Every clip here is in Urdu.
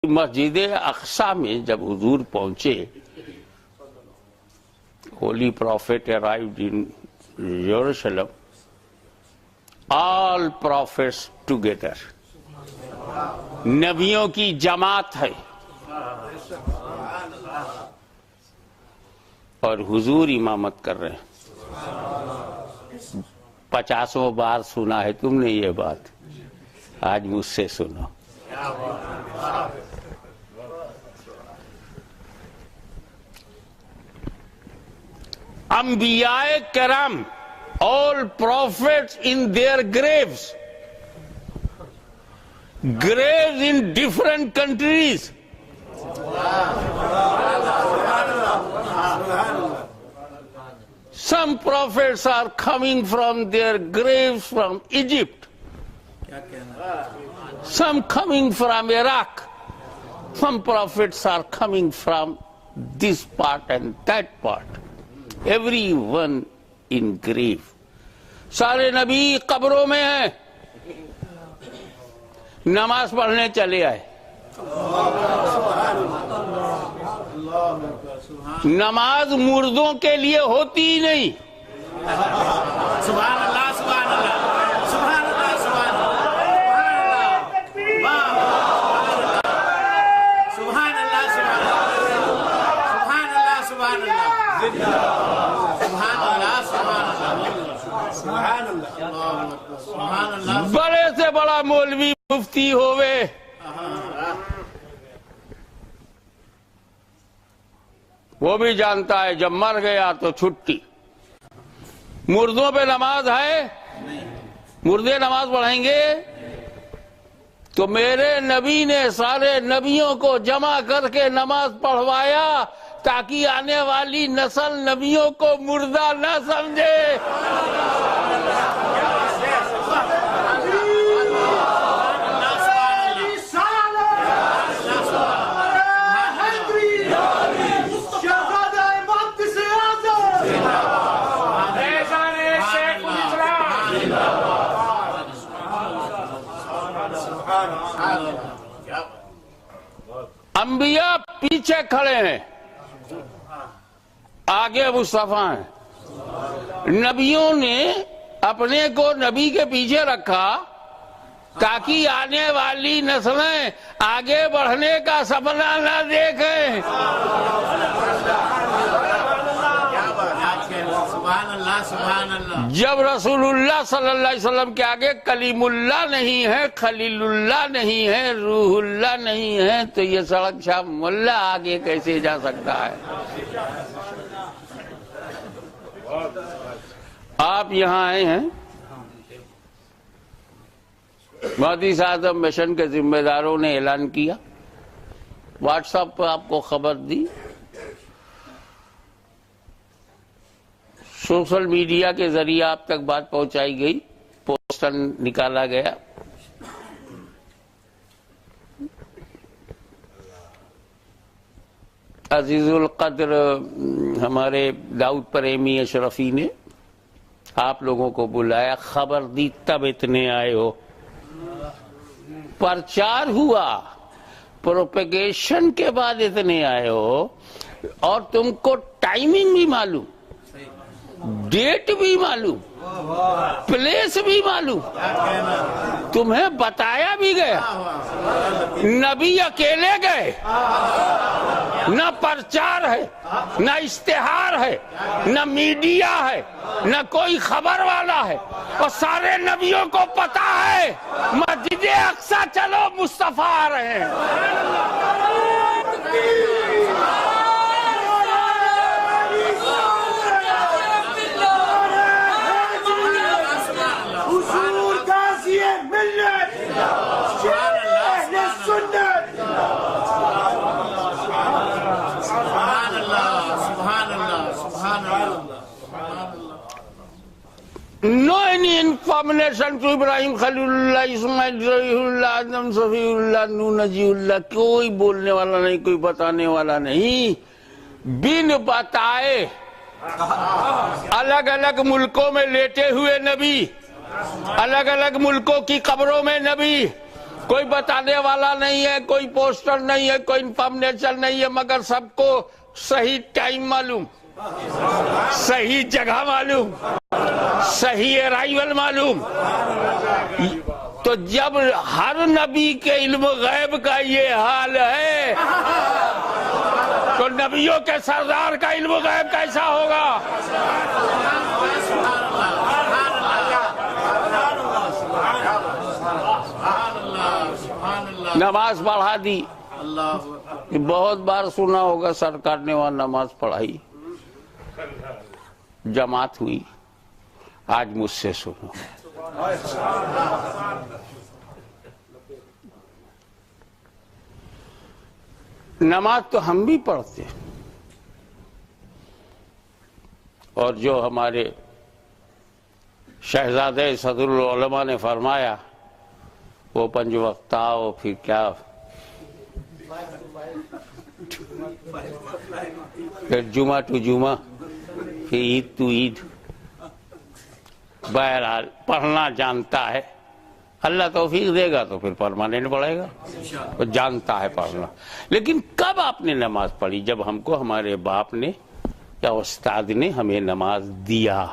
مسجد اقصی میں جب حضور پہنچے, holy prophet arrived in Jerusalem, all prophets together, نبیوں کی جماعت ہے, اور حضور امامت کر رہے ہیں. 50 بار سنا ہے تم نے یہ بات, آج مجھ سے سنو. انبیاء کرام, all prophets in their graves in different countries. Some prophets are coming from their graves from Egypt, some coming from Iraq, some prophets are coming from this part and that part. Everyone in grave. سارے نبی قبروں میں ہیں, نماز پڑھنے چلے آئے. نماز مردوں کے لیے ہوتی ہی نہیں. سبحان اللہ, سبحان اللہ, سبحان اللہ, سبحان اللہ, سبحان اللہ, سبحان اللہ. بڑے سے بڑا مولوی مفتی ہوئے, وہ بھی جانتا ہے جب مر گیا تو چھٹی. مردوں پہ نماز ہے, مردے نماز پڑھیں گے؟ تو میرے نبی نے سارے نبیوں کو جمع کر کے نماز پڑھوایا تاکہ آنے والی نسل نبیوں کو مردہ نہ سمجھے. انبیاء پیچھے کھڑے ہیں, آگے مصطفیٰ ہیں. نبیوں نے اپنے کو نبی کے پیچھے رکھا تاکہ آنے والی نسلیں آگے بڑھنے کا سپنا نہ دیکھیں. جب رسول اللہ صلی اللہ علیہ وسلم کے آگے کلیم اللہ نہیں ہے, خلیل اللہ نہیں ہے, روح اللہ نہیں ہے, تو یہ سڑک شاہ ملا آگے کیسے جا سکتا ہے؟ آپ یہاں آئے ہیں, مہدی اعظم مشن کے ذمہ داروں نے اعلان کیا, واٹس ایپ پہ آپ کو خبر دی, سوشل میڈیا کے ذریعے آپ تک بات پہنچائی گئی, پوسٹر نکالا گیا. عزیز القدر ہمارے داؤد پریمی اشرفی نے آپ لوگوں کو بلایا, خبر دی تب اتنے آئے ہو. پرچار ہوا, پروپیگیشن کے بعد اتنے آئے ہو, اور تم کو ٹائمنگ بھی معلوم, ڈیٹ بھی معلوم, پلیس بھی معلوم, تمہیں بتایا بھی گیا. نبی اکیلے گئے, نہ پرچار ہے, نہ اشتہار ہے, نہ میڈیا ہے, نہ کوئی خبر والا ہے, اور سارے نبیوں کو پتا ہے مسجد اقصی چلو مصطفیٰ آ رہے ہیں. No any information to Ibrahim Khalilullah, Ismail Zahirullah, Adam Safiullah, Nuh Najiullah, کوئی بولنے والا نہیں, کوئی بتانے والا نہیں. بن بتائے الگ الگ ملکوں میں لیٹے ہوئے نبی, الگ الگ ملکوں کی قبروں میں نبی, کوئی بتانے والا نہیں ہے، کوئی پوسٹر نہیں ہے، کوئی انفارمیشن نہیں ہے، مگر سب کو صحیح ٹائم معلوم، صحیح جگہ معلوم، صحیح ارائیول معلوم۔ تو جب ہر نبی کے علم غیب کا یہ حال ہے تو نبیوں کے سردار کا علم غیب کیسا ہوگا؟ نماز پڑھا دی، بہت بار سنا ہوگا سرکار نے وہاں نماز پڑھائی، جماعت ہوئی، آج مجھ سے سنو۔ نماز تو ہم بھی پڑھتے ہیں، اور جو ہمارے شہزادہ صدر العلماء نے فرمایا وہ 5 وقت آؤ، پھر کیا، پھر جمعہ ٹو جمعہ، پھر عید ٹو عید، بہرحال پڑھنا جانتا ہے، اللہ توفیق دے گا تو پھر پرماننٹ پڑھے گا، وہ جانتا ہے پڑھنا۔ لیکن کب آپ نے نماز پڑھی؟ جب ہم کو ہمارے باپ نے یا استاد نے ہمیں نماز دیا۔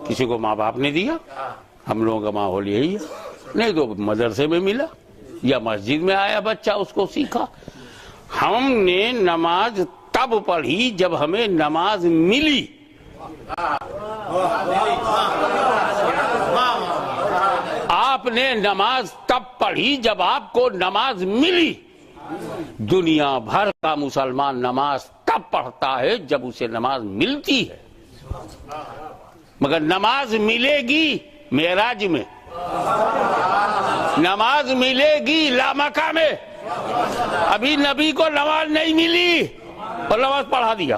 کسی کو ماں باپ نے دیا، ہم لوگوں کا ماحول یہی ہے، نہیں تو مدرسے میں ملا یا مسجد میں آیا بچہ، اس کو سیکھا۔ ہم نے نماز تب پڑھی جب ہمیں نماز ملی، آپ نے نماز تب پڑھی جب آپ کو نماز ملی۔ دنیا بھر کا مسلمان نماز تب پڑھتا ہے جب اسے نماز ملتی ہے، مگر نماز ملے گی معراج میں، نماز ملے گی لامکہ میں۔ ابھی نبی کو نماز نہیں ملی اور نماز پڑھا دیا،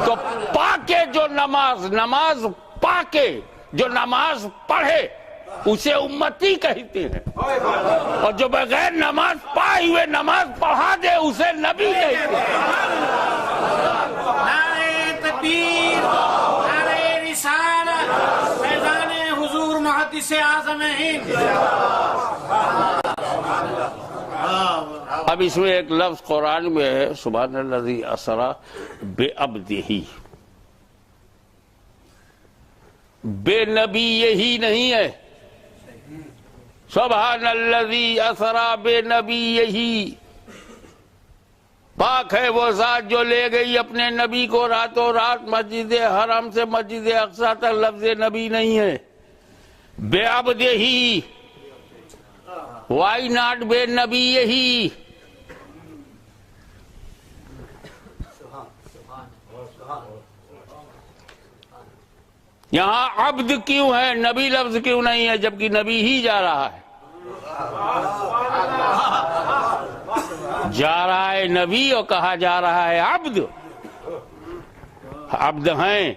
تو پاکے جو نماز پاکے جو نماز پڑھے اسے امتی کہتے ہیں، اور جو بغیر نماز پائے ہوئے نماز پڑھا دے اسے نبی کہتے ہیں۔ نعرہ تکبیر، نعرہ رسالت، فیضان حضور محدث اعظم ہند۔ اب اس میں ایک لفظ قرآن میں ہے، سبحان الذی اسری بعبدہ، بے نبی یہی نہیں ہے، سبحان الذی اسری بے نبی یہی، پاک ہے وہ ذات جو لے گئی اپنے نبی کو راتوں رات مسجد حرم سے مسجد اقصی تک، لفظ نبی نہیں ہے، بے عبدہ ہی، وائی ناٹ بے نبی یہی؟ یہاں عبد کیوں ہے، نبی لفظ کیوں نہیں ہے، جبکہ نبی ہی جا رہا ہے، جا رہا ہے نبی اور کہا جا رہا ہے عبد، عبد ہیں۔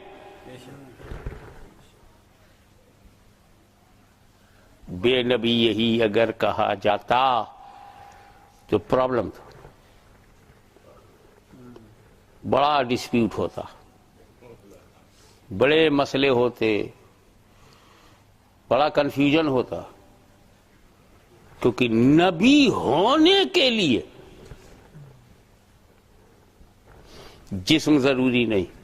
بے نبی یہی اگر کہا جاتا تو پرابلم تھا، بڑا ڈسپیوٹ ہوتا، بڑے مسئلے ہوتے، بڑا کنفیوژن ہوتا، کیونکہ نبی ہونے کے لیے جسم ضروری نہیں،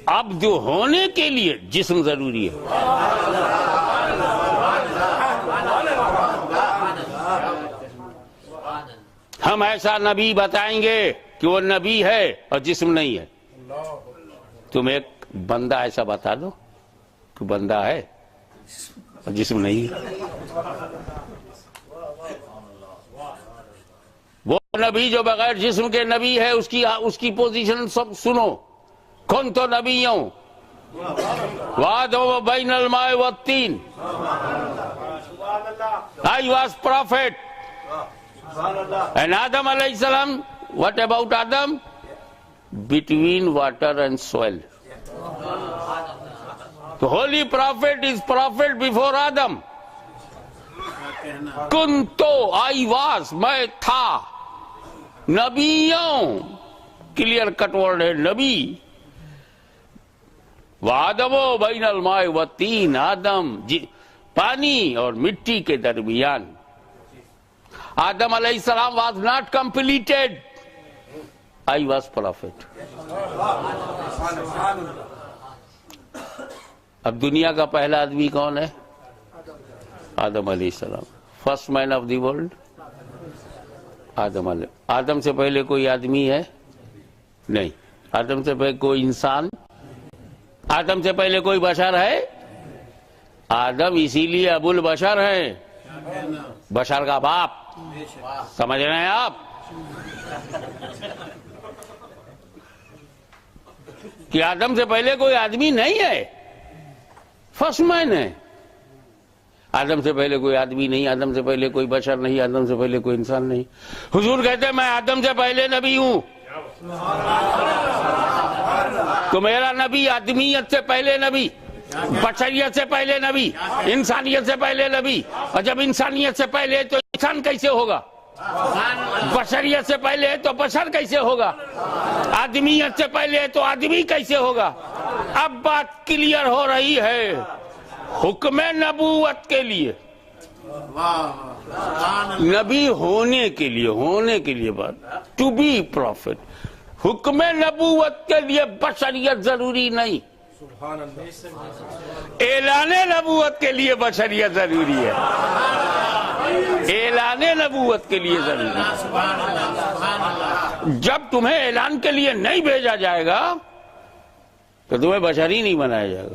عبد ہونے کے لیے جسم ضروری ہے۔ ہم ایسا نبی بتائیں گے کہ وہ نبی ہے اور جسم نہیں ہے، تم ایک بندہ ایسا بتا دو کہ بندہ ہے اور جسم نہیں ہے۔ وہ نبی جو بغیر جسم کے نبی ہے، اس کی پوزیشن سب سنو، کن تو نبیوں وَآدَمُ بَيْنَ الْمَاءِ وَالطِّينِ، I was prophet and Adam alayhi salam, what about Adam? Between water and soil. The holy prophet is prophet before Adam. Kunto, I was, میں تھا، نبیوں، کلیئر کٹ ورڈ ہے نبی، وآدم بین الماء والطین، آدم پانی اور مٹی کے درمیان. آدم علیہ السلام was not completed. I was prophet. اب دنیا کا پہلا آدمی کون ہے؟ آدم علیہ السلام. First man of the world آدم سے پہلے کوئی آدمی ہے؟ نہیں. آدم سے پہلے کوئی انسان؟ آدم سے پہلے کوئی بشر ہے؟ آدم اسی لیے ابو البشر ہے، بشر کا باپ. سمجھ رہے ہیں آپ؟ کہ آدم سے پہلے کوئی آدمی نہیں ہے، فرسٹ مین ہے. آدم سے پہلے کوئی آدمی نہیں، آدم سے پہلے کوئی بشر نہیں، آدم سے پہلے کوئی انسان نہیں. حضور کہتے ہیں میں آدم سے پہلے نبی ہوں. تو میرا نبی آدمیت سے پہلے نبی، بشریت سے پہلے نبی، انسانیت سے پہلے نبی. اور جب انسانیت سے پہلے تو انسان کیسے ہوگا؟ بشریت سے پہلے تو بشر کیسے ہوگا؟ آدمیت سے پہلے تو آدمی کیسے ہوگا؟ اب بات کلیئر ہو رہی ہے. حکم نبوت کے لیے، نبی ہونے کے لیے بات، ٹو بی پروفٹ. حکم نبوت کے لیے بشریت ضروری نہیں، اعلان نبوت کے لیے بشریت ضروری ہے. اعلان نبوت کے لیے ضروری ہے. جب تمہیں اعلان کے لیے نہیں بھیجا جائے گا تو تمہیں بشر ہی نہیں بنایا جائے گا.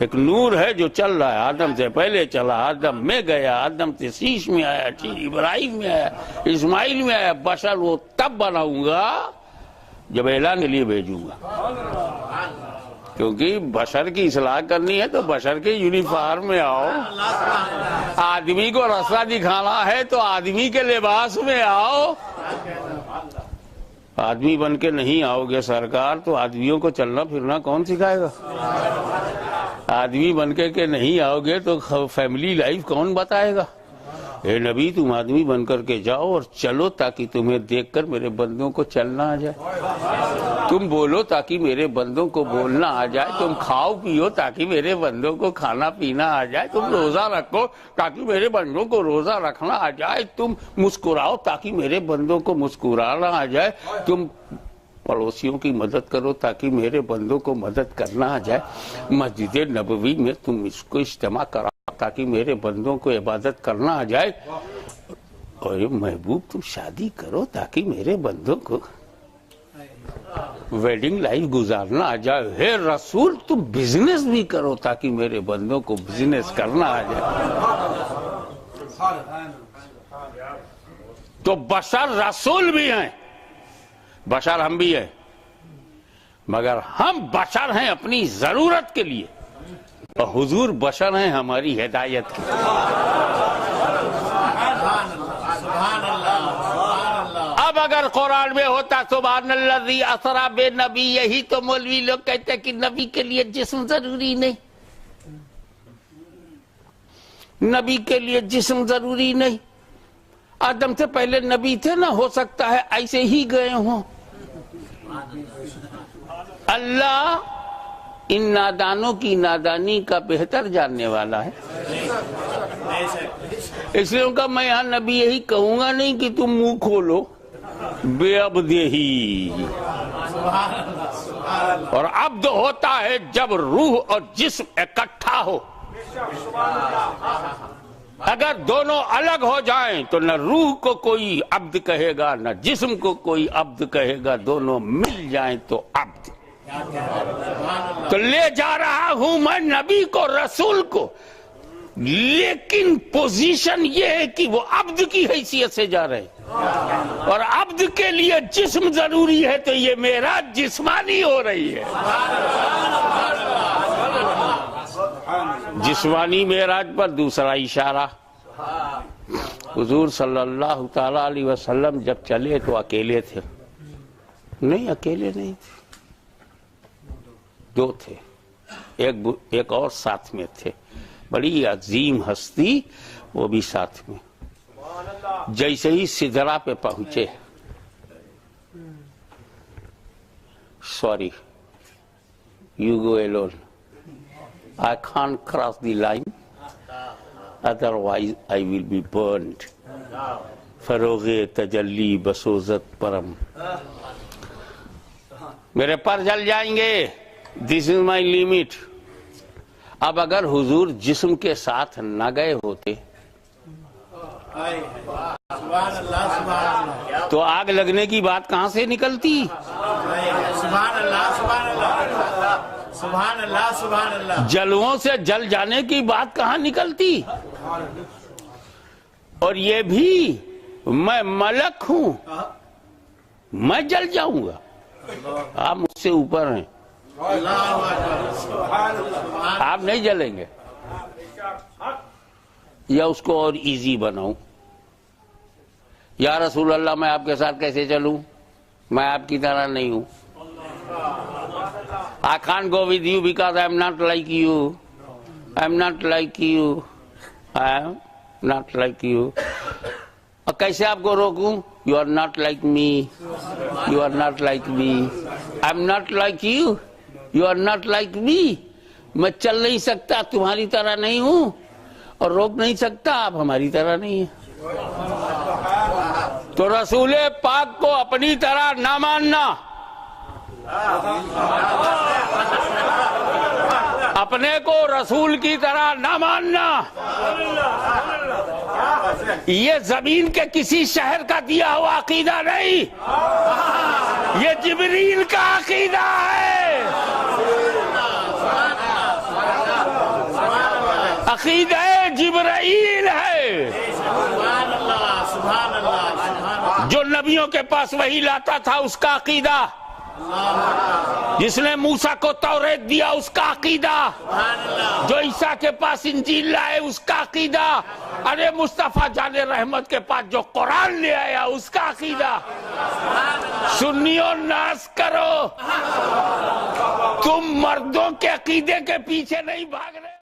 ایک نور ہے جو چل رہا ہے، آدم سے پہلے چلا، آدم میں گیا، آدم سے شیش میں آیا، ابراہیم میں آیا، اسماعیل میں آیا. بشر وہ تب بناؤں گا جب اعلان کے لیے بھیجوں گا. کیونکہ بشر کی اصلاح کرنی ہے تو بشر کے یونیفارم میں آؤ. آدمی کو راستہ دکھانا ہے تو آدمی کے لباس میں آؤ. آدمی بن کے نہیں آؤ گے سرکار تو آدمیوں کو چلنا پھرنا کون سکھائے گا؟ آدمی بن کے نہیں آؤ گے تو فیملی لائف کون بتائے گا؟ اے نبی تم آدمی بن کر کے جاؤ اور چلو تاکہ تمہیں دیکھ کر میرے بندوں کو چلنا آ جائے. تم بولو تاکہ میرے بندوں کو بولنا آ جائے. تم کھاؤ پیو تاکہ میرے بندوں کو کھانا پینا آ جائے. تم روزہ رکھو تاکہ میرے بندوں کو روزہ رکھنا آ جائے. تم مسکراؤ تاکہ میرے بندوں کو مسکرانا آ جائے. تم پڑوسیوں کی مدد کرو تاکہ میرے بندوں کو مدد کرنا آ جائے. مسجد نبوی میں تم اس کو اجتماع کراؤ تاکہ میرے بندوں کو عبادت کرنا آ جائے. اور محبوب تم شادی کرو تاکہ میرے بندوں کو ویڈنگ لائف گزارنا آ جائے. ہے رسول تم بزنس بھی کرو تاکہ میرے بندوں کو بزنس کرنا آ جائے. تو بشر رسول بھی ہیں، بشر ہم بھی ہیں، مگر ہم بشر ہیں اپنی ضرورت کے لیے اور حضور بشر ہیں ہماری ہدایت کے لیے. اب اگر قرآن میں ہوتا سبحان الذی اسری بنبی، یہی تو مولوی لوگ کہتے ہیں کہ نبی کے لیے جسم ضروری نہیں، نبی کے لیے جسم ضروری نہیں. آدم سے پہلے نبی تھے نا، ہو سکتا ہے ایسے ہی گئے ہوں. اللہ ان نادانوں کی نادانی کا بہتر جاننے والا ہے. اس لیے ان کا میں یہاں نبی یہی کہوں گا نہیں کہ تم منہ کھولو، بے عبد ہی. اور عبد ہوتا ہے جب روح اور جسم اکٹھا ہو. اگر دونوں الگ ہو جائیں تو نہ روح کو کوئی عبد کہے گا نہ جسم کو کوئی عبد کہے گا. دونوں مل جائیں تو عبد. تو لے جا رہا ہوں میں نبی کو، رسول کو، لیکن پوزیشن یہ ہے کہ وہ عبد کی حیثیت سے جا رہے ہیں. اور عبد کے لیے جسم ضروری ہے تو یہ معراج جسمانی ہو رہی ہے. جسمانی معراج پر دوسرا اشارہ، حضور صلی اللہ تعالی علیہ وسلم جب چلے تو اکیلے تھے؟ نہیں، اکیلے نہیں تھے، دو تھے، ایک اور ساتھ میں تھے. بڑی عظیم ہستی، وہ بھی ساتھ میں. جیسے ہی سدرا پہ پہنچے، You go alone. I can't cross the line. Otherwise I will be burned. فروغ تجلی بسوزت پرم. میرے پر جل جائیں گے. This is my limit. اب اگر حضور جسم کے ساتھ نہ گئے ہوتے سبحان اللہ سبحان اللہ تو آگ لگنے کی بات کہاں سے نکلتی؟ سبحان اللہ سبحان اللہ سبحان اللہ سبحان اللہ. جلووں سے جل جانے کی بات کہاں نکلتی؟ اور یہ بھی میں ملک ہوں، میں جل جاؤں گا، آپ مجھ سے اوپر ہیں، آپ نہیں جلیں گے. یا اس کو اور ایزی بناؤں، یا رسول اللہ میں آپ کے ساتھ کیسے چلوں؟ میں آپ کی طرح نہیں ہوں. I can't go with you because I am not like you. I am not like you. I am not like you. اور کیسے آپ کو روکوں؟ You are not like me. You are not like me. I am not like you. You are not like me. میں چل نہیں سکتا، تمہاری طرح نہیں ہوں، اور روک نہیں سکتا، آپ ہماری طرح نہیں ہیں. تو رسول پاک کو اپنی طرح نہ ماننا، اپنے کو رسول کی طرح نہ ماننا، یہ زمین کے کسی شہر کا دیا ہوا عقیدہ نہیں، یہ جبریل کا عقیدہ ہے، عقیدہ جبرائیل ہے. جو نبیوں کے پاس وحی لاتا تھا اس کا عقیدہ، جس نے موسیٰ کو توریت دیا اس کا عقیدہ، جو عیسیٰ کے پاس انجیل لائے اس کا عقیدہ، ارے مصطفیٰ جان رحمت کے پاس جو قرآن لے آیا اس کا عقیدہ. سنیوں ناز کرو، تم مردوں کے عقیدے کے پیچھے نہیں بھاگ رہے.